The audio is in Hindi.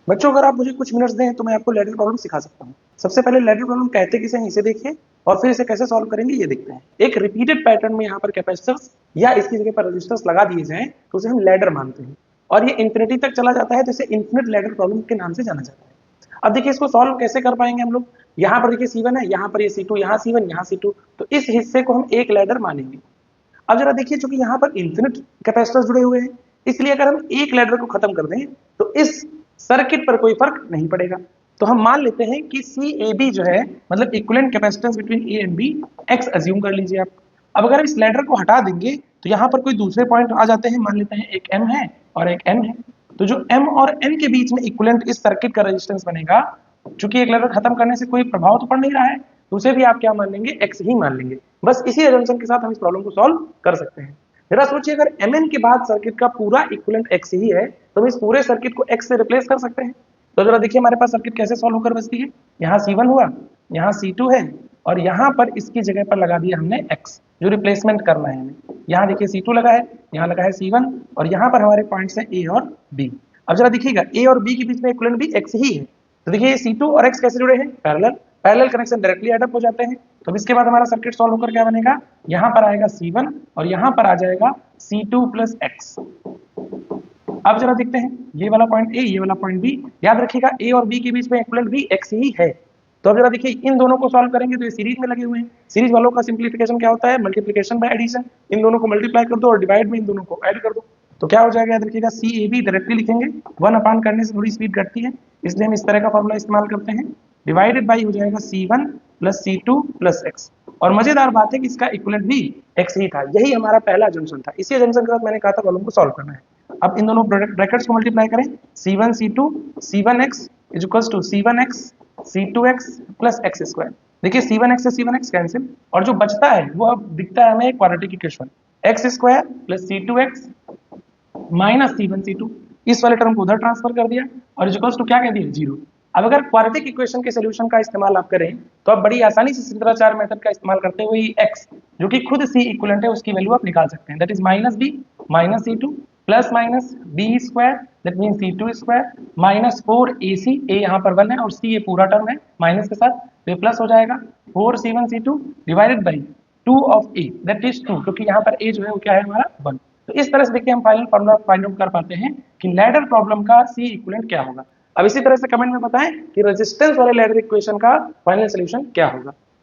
बच्चों अगर आप मुझे कुछ मिनट्स दें तो मैं आपको लैडर प्रॉब्लम सिखा सकता हूँ। सबसे पहले लैडर प्रॉब्लम कहते किसे हैं इसे देखिए, और फिर इसे कैसे सॉल्व करेंगे ये देखते हैं। एक रिपीटेड पैटर्न में यहाँ पर कैपेसिटर्स या इसकी जगह पर रेजिस्टर्स लगा दिए जाएं तो उसे हम लैडर मानते हैं, और ये इंफिनिटी तक चला जाता है, तो इसे इन्फिनिट लैडर प्रॉब्लम के नाम से जाना जाता है। अब देखिए इसको सॉल्व कैसे कर पाएंगे हम लोग। यहाँ पर देखिए C1 है, यहाँ पर ये C2, यहाँ C1, यहाँ C2, तो इस हिस्से को हम एक लैडर मानेंगे। अब जरा देखिए, चूंकि यहाँ पर इन्फिनिट कैपेसिटर्स जुड़े हुए हैं, इसलिए अगर हम एक लैडर को खत्म कर दें तो इस सर्किट पर कोई फर्क नहीं पड़ेगा। तो हम मान लेते हैं कि सी ए बी जो है, मतलब equivalent capacitance between A and B, x assume कर लीजिए आप। अब अगर इस लैडर को हटा देंगे तो यहाँ पर कोई दूसरे पॉइंट आ जाते हैं, मान लेते हैं एक एम है और एक एन है। तो जो एम और एन के बीच में इक्विवेलेंट इस सर्किट का रेजिस्टेंस बनेगा, चूंकि एक लैडर खत्म करने से कोई प्रभाव तो पड़ नहीं रहा है, तो उसे भी आप क्या मान लेंगे, एक्स ही मान लेंगे। बस इसी एजम्पशन के साथ हम इस प्रॉब्लम को सॉल्व कर सकते हैं। जरा सोचिए, अगर mn के बाद सर्किट का पूरा इक्विवेलेंट x ही है तो हम इस पूरे सर्किट को x से रिप्लेस कर सकते हैं। तो जरा देखिए हमारे पास सर्किट कैसे सॉल्व होकर बचती है। यहाँ C1 हुआ, यहाँ C2 है, और यहाँ पर इसकी जगह पर लगा दिया हमने x, जो रिप्लेसमेंट करना है हमें। यहाँ देखिए C2 लगा है, यहाँ लगा है C1, और यहाँ पर हमारे पॉइंट्स है A और B। अब जरा देखिएगा A और B के बीच में इक्विवेलेंट भी x ही है, तो देखिए C2 और x कैसे जुड़े हैं, parallel. Parallel connection directly add up हो जाते हैं। तो इसके बाद हमारा सर्किट सॉल्व होकर क्या बनेगा, यहाँ पर आएगा C1 और यहाँ पर आ जाएगा C2 प्लस x। अब जरा देखते हैं, ये वाला पॉइंट A, ये वाला पॉइंट B, याद रखिएगा A और B के बीच में इक्विवेलेंट भी x ही है। तो अब जरा देखिए, इन दोनों को सॉल्व करेंगे तो ये सीरीज में लगे हुए हैं। सीरीज वालों का सिंप्लीफिकेशन क्या होता है, मल्टीप्लिकेशन बाय एडिशन। इन दोनों को मल्टीप्लाई कर दो और डिवाइड में इन दोनों को ऐड कर दो, तो क्या हो जाएगा, याद रखिएगा CAB डायरेक्टली लिखेंगे, 1 अपान करने से थोड़ी स्पीड घटती है, इसलिए हम इस तरह का फॉर्मूला इस्तेमाल करते हैं। डिवाइडेड बाई हो जाएगा C1 plus C2 plus x। और मजेदार बात है कि इसका इक्विवेलेंट भी x ही था। यही हमारा पहला जंक्शन था। इसी जंक्शन के साथ मैंने कहा था प्रॉब्लम को सॉल्व करना है। अब इन दोनों ब्रैकेट्स को मल्टीप्लाई करें, C1 C2 C1x is equals to C1x C2x plus x square. देखिए C1x से C1x कैंसिल, और जो बचता है वो अब दिखता है हमें quadratic equation, x square plus C2x minus C1 C2। इस वाले टर्म को उधर ट्रांसफर कर दिया और इक्वल्स टू क्या कह दिया, 0। अब अगर क्वाड्रेटिक इक्वेशन के सॉल्यूशन का इस्तेमाल आप करें तो आप बड़ी आसानी से सिद्धाचार मेथड का इस्तेमाल करते हुए x, जो कि खुद C इक्विवेलेंट है, उसकी वैल्यू आप निकाल सकते हैं। That is minus b minus C2 plus minus b square, that mean C2 square minus 4ac, a यहाँ पर 1 है और c ये पूरा टर्म है माइनस के साथ, तो ये प्लस हो जाएगा 4c1 C2 divided by 2 of a, that is 2, क्योंकि यहाँ पर a जो है वो क्या है हमारा 1। तो इस तरह से देखिए हम फाइनल फॉर्मूला फाइंड आउट कर पाते हैं कि लैडर प्रॉब्लम का C इक्विवेलेंट क्या होगा। अब इसी तरह से कमेंट में बताएं कि रेजिस्टेंस वाले लैडर इक्वेशन का फाइनल सॉल्यूशन क्या होगा।